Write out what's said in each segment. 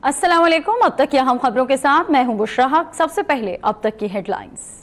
अस्सलाम वालेकुम। अब तक की अहम खबरों के साथ मैं हूं बुशरा हक। सबसे पहले अब तक की हेडलाइंस।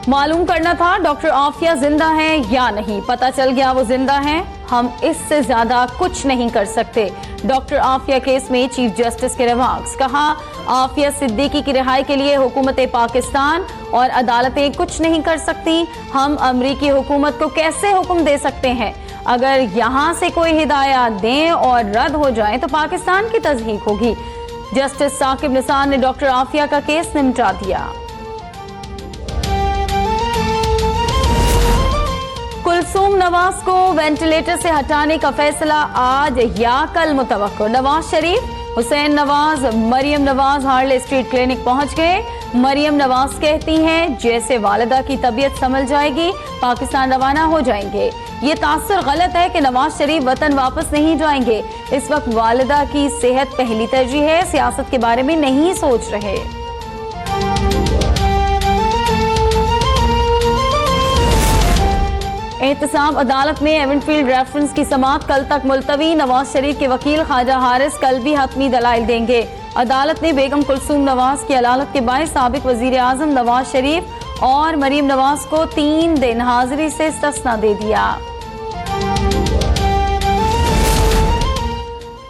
मालूम करना था डॉक्टर आफिया जिंदा हैं या नहीं, पता चल गया वो जिंदा हैं। हम इससे ज्यादा कुछ नहीं कर सकते। डॉक्टर आफिया केस में चीफ जस्टिस के रिमार्क्स। कहा, आफिया सिद्दीकी की रिहाई के लिए हुकूमत पाकिस्तान और अदालतें कुछ नहीं कर सकती। हम अमरीकी हुकूमत को कैसे हुक्म दे सकते हैं? अगर यहाँ से कोई हिदायत दें और रद्द हो जाए तो पाकिस्तान की तस्दीक होगी। जस्टिस साकिब निसार ने डॉक्टर आफिया का केस निपटा दिया। कुलसूम नवाज को वेंटिलेटर से हटाने का फैसला आज या कल मुतवक्को। Nawaz Sharif, Hussain Nawaz, Maryam Nawaz Harley Street clinic पहुंच गए। मरियम नवाज कहती हैं जैसे वालिदा की तबीयत संभल जाएगी पाकिस्तान रवाना हो जाएंगे। ये तासुर गलत है कि नवाज शरीफ वतन वापस नहीं जाएंगे। इस वक्त वालिदा की सेहत पहली तरजीह है, सियासत के बारे में नहीं सोच रहे। एहतसाब अदालत में एवेंफील्ड रेफरेंस की समाअत कल तक मुलतवी। नवाज शरीफ के वकील ख्वाजा हारिस कल भी हतमी दलाइल देंगे। अदालत ने बेगम कुलसूम नवाज की अदालत के बायस साबिक वजीर आजम नवाज शरीफ और मरियम नवाज को 3 दिन हाजिरी से इस्तिस्ना दे दिया।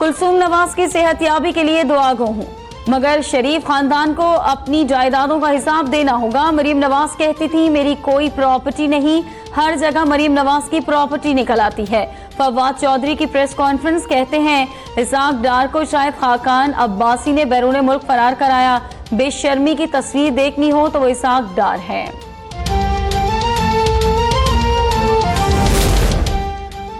कुलसूम नवाज की सेहतयाबी के लिए दुआ गो हूँ, मगर शरीफ खानदान को अपनी जायदादों का हिसाब देना होगा। मरियम नवाज कहती थी मेरी कोई प्रॉपर्टी नहीं, हर जगह मरियम नवाज की प्रॉपर्टी निकल आती है। फवाद चौधरी की प्रेस कॉन्फ्रेंस। कहते हैं इसाक डार को शायद खाकान अब्बासी ने बैरून मुल्क फरार कराया। बेशर्मी की तस्वीर देखनी हो तो वो इसाक डार है।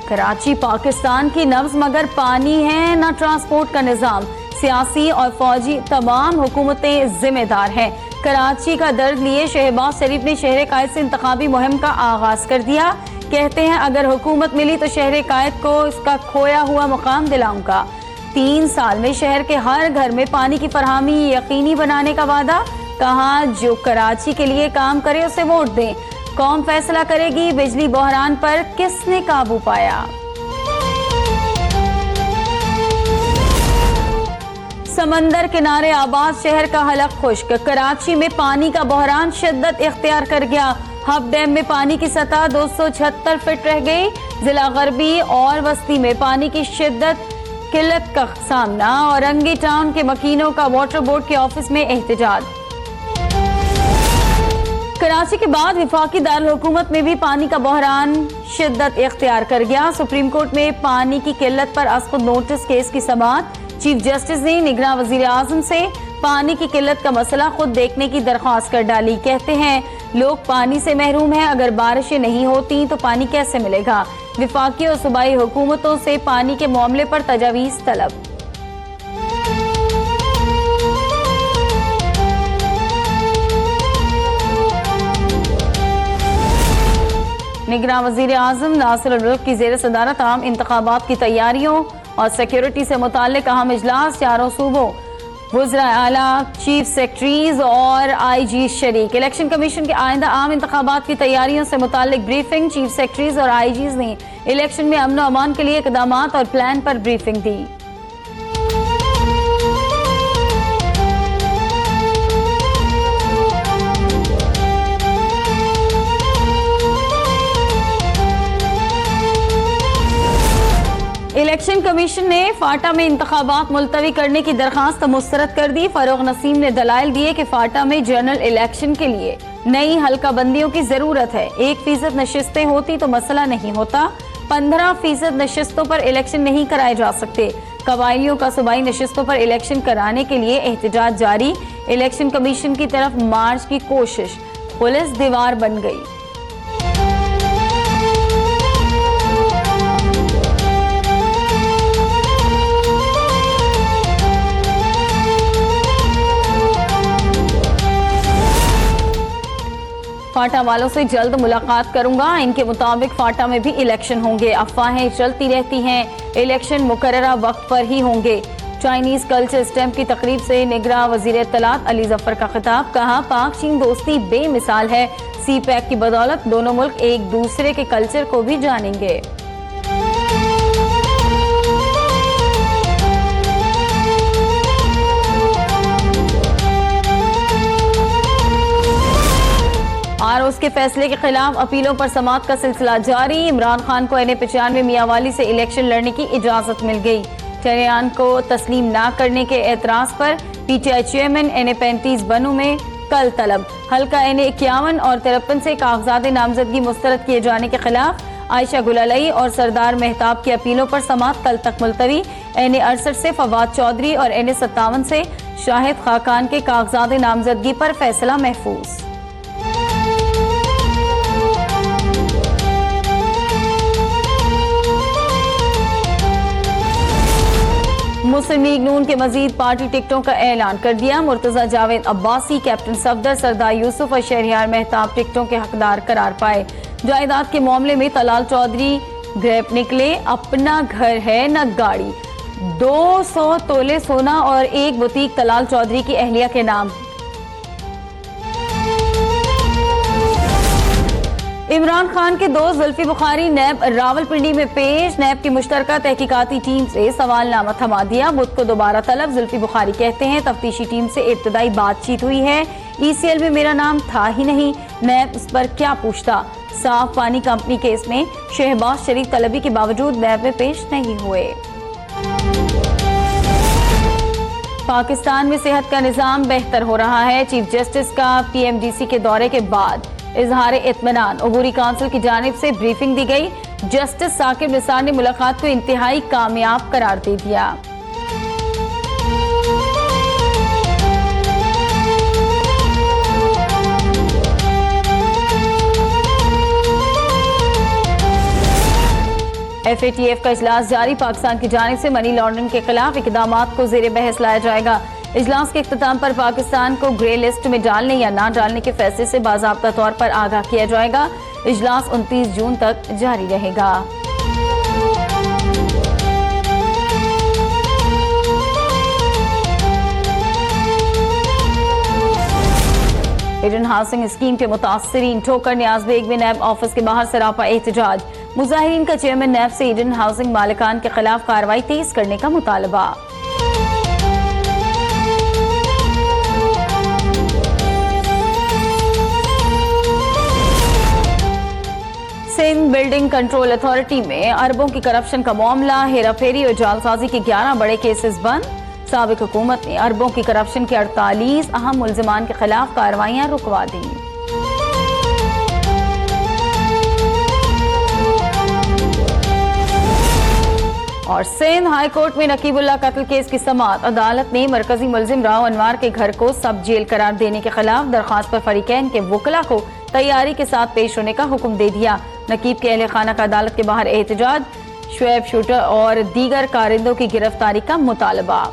कराची पाकिस्तान की नब्ज मगर पानी है ना ट्रांसपोर्ट का निजाम। सियासी और फौजी तमाम हुकूमतें जिम्मेदार हैं। कराची का दर्द लिए शहबाज शरीफ ने शहर कायद से इंतखाबी मुहिम का आगाज कर दिया। कहते हैं अगर हुकूमत मिली तो शहर कायद को इसका खोया हुआ मुकाम दिलाऊंगा। 3 साल में शहर के हर घर में पानी की फरहमी यकीनी बनाने का वादा। कहा जो कराची के लिए काम करे उसे वोट दें। कौम फैसला करेगी बिजली बहरान पर किसने काबू पाया। समंदर किनारे आबाद शहर का हलक खुश्क। कराची में पानी का बहरान शिद्दत इख्तियार कर गया। हब डैम में पानी की सतह 276 फीट रह गई। जिला गरबी और वस्ती में पानी की शिद्दत किल्लत का सामना। औरंगी टाउन के मकीनों का वाटर बोर्ड के ऑफिस में एहतजाज। कराची के बाद विफाकी दारुल हुकूमत में भी पानी का बहरान शिद्दत इख्तियार कर गया। सुप्रीम कोर्ट में पानी की किल्लत पर अस्कुद नोटिस केस की समाअत। चीफ जस्टिस ने निगरान वजीर आजम से पानी की किल्लत का मसला खुद देखने की दरख्वास्त कर डाली। कहते हैं लोग पानी से महरूम हैं, अगर बारिशें नहीं होती तो पानी कैसे मिलेगा। विफाकी और सूबाई हुकूमतों से पानी के मामले पर तजावीज तलब। निगरान वजीर आजम नासिर अल मुल्क की जेर सदारत आम इंतखाबात की तैयारियों और सिक्योरिटी से मुताल्लिक अहम इजलास। 4 सूबों वज़रा आला, चीफ सेक्रेटरीज और IG शरीक। इलेक्शन कमीशन के आइंदा आम इंतखाबात की तैयारियों से मुताल्लिक ब्रीफिंग। चीफ सेक्रेटरीज और IGs ने इलेक्शन में अमन व अमान के लिए इक़दामात और प्लान पर ब्रीफिंग दी। इलेक्शन कमीशन ने फाटा में इंतखाबात मुलतवी करने की दरखास्त मुस्तरद कर दी। फरोग नसीम ने दलाइल दिए कि फाटा में जनरल इलेक्शन के लिए नई हल्का बंदियों की जरूरत है। 1% नशिस्तें होती तो मसला नहीं होता। 15% नशिस्तों पर इलेक्शन नहीं कराए जा सकते। कबायलियों का सूबाई नशिस्तों पर इलेक्शन कराने के लिए एहतजाज जारी। इलेक्शन कमीशन की तरफ मार्च की कोशिश, पुलिस दीवार बन गई। फाटा वालों से जल्द मुलाकात करूंगा। इनके मुताबिक फाटा में भी इलेक्शन होंगे। अफवाहें चलती रहती हैं, इलेक्शन मुकर्ररा वक्त पर ही होंगे। चाइनीज कल्चर स्टैम्प की तकरीब से निगरां वजीर इत्तलात अली जफर का खिताब, कहा पाक चीन दोस्ती बेमिसाल है, सी पैक की बदौलत दोनों मुल्क एक दूसरे के कल्चर को भी जानेंगे। आरओस के फैसले के खिलाफ अपीलों पर समाअत का सिलसिला जारी। इमरान खान को NA-95 मियांवाली से इलेक्शन लड़ने की इजाजत मिल गई। चरियान को तस्लीम न करने के एतराज पर PTI चेयरमैन NA-35 बनू में कल तलब। हल्का NA-51 और 53 से कागजात नामजदगी मुस्तरद किए जाने के खिलाफ आयशा गुलालई और सरदार मेहताब की अपीलों पर समाअत कल तक मुलतवी। NA-68 से फवाद चौधरी और NA-57 से शाहिद खाकान के कागजात नामजदगी पर फैसला महफूज। मुस्लिम लीग नून के मजीद पार्टी टिकटों का ऐलान कर दिया। मुर्तजा जावेद अब्बासी, कैप्टन सफदर, सरदार यूसुफ और शहरियार मेहताब टिकटों के हकदार करार पाए। जायदाद के मामले में तलाल चौधरी ग्रेप निकले, अपना घर है न गाड़ी। 200 तोले सोना और एक बुटीक तलाल चौधरी की अहलिया के नाम। इमरान खान के दोस्त जुल्फी बुखारी नैब रावलपिंडी में पेश। नैब की मुश्तरका तहकीकाती टीम से सवालनामा थमा दिया। बुध को दोबारा तलब। जुल्फी बुखारी कहते हैं तफ्तीशी टीम से इब्तदाई बातचीत हुई है, ECL में मेरा नाम था ही नहीं, नैब उस पर क्या पूछता। साफ पानी कंपनी केस में शहबाज शरीफ तलबी के बावजूद नैब में पेश नहीं हुए। पाकिस्तान में सेहत का निजाम बेहतर हो रहा है। चीफ जस्टिस का PMDC के दौरे के बाद इजहार इत्मीनान। अबूरी काउंसिल की जानिब से ब्रीफिंग दी गई। जस्टिस साकिब निसार ने मुलाकात को इंतहाई कामयाब करार दे दिया। FATF का इजलास जारी। पाकिस्तान की जानिब से मनी लॉन्ड्रिंग के खिलाफ इकदामात को जेर बहस लाया जाएगा। इजलास के इख्तिताम पर पाकिस्तान को ग्रे लिस्ट में डालने या ना डालने के फैसले से बाज़ाब्ता तौर पर आगाह किया जाएगा। इजलास 29 जून तक जारी रहेगा। ईडन हाउसिंग स्कीम के मुतासरीन ठोकर न्याज बेग में नैब ऑफिस के बाहर सरापा एहतजाज। मुजाहिरीन का चेयरमैन नैब से ईडन हाउसिंग मालिकान के खिलाफ कार्रवाई तेज करने का मुतालबा। सिंध बिल्डिंग कंट्रोल अथॉरिटी में अरबों की करप्शन का मामला। हेराफेरी और जालसाजी के 11 बड़े केसेस बंद। साबिक हुकूमत ने अरबों की करप्शन के 48 अहम मुल्जिमान के खिलाफ कार्रवाइयां रुकवा दी। और सिंध हाई कोर्ट में नकीबुल्लाह कत्ल केस की समाअत। अदालत ने मरकजी मुल्जिम राव अनवार के घर को सब जेल करार देने के खिलाफ दरखास्त पर फरीकैन के वकला को तैयारी के साथ पेश होने का हुक्म दे दिया। नकीब के अहले खाना का अदालत के बाहर एहतजाज। शुएब शूटर और दीगर कारिंदों की गिरफ्तारी का मुतालबा।